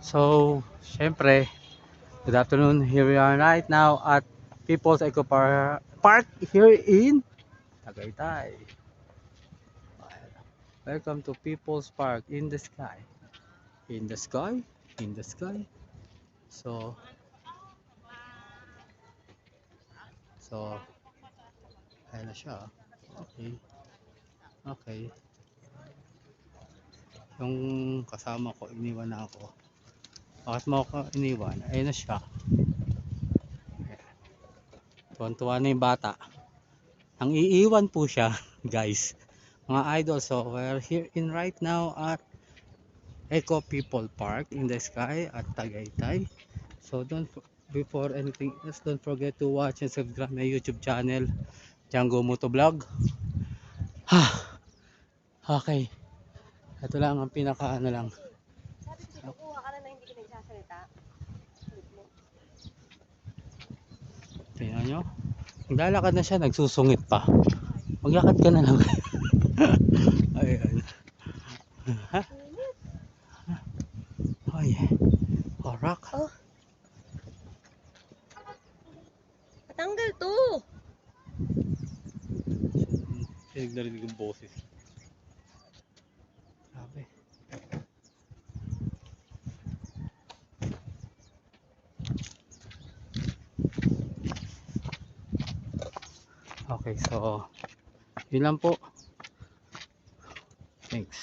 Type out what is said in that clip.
So, syempre, good afternoon. Here we are right now at People's Eco Park here in Tagaytay. Welcome to People's Park in the sky. In the sky? In the sky? So, so, ayun na siya. Okay. Okay. Yung kasama ko, iniwan na ako. Bakit mo ako iniwan? Ayun na siya. Tuwan-tuwa na yung bata. Ang iiwan po siya, guys. Mga idol, so we're here in right now at Eco People Park in the sky at Tagaytay. So before anything else, don't forget to watch and subscribe my YouTube channel, Django Motovlog. Okay. Ito lang ang pinaka ano lang. Sabi ko, kukuha ka na hindi ka nagsasalita. Tingnan nyo. Naglalakad na siya, nagsusungit pa. Maglakad ka na lang. Ayun. Ha? Ay. Korak. Oh. Patanggal to. Narinig yung boses. Grabe. Okay, so yun lang po. Thanks.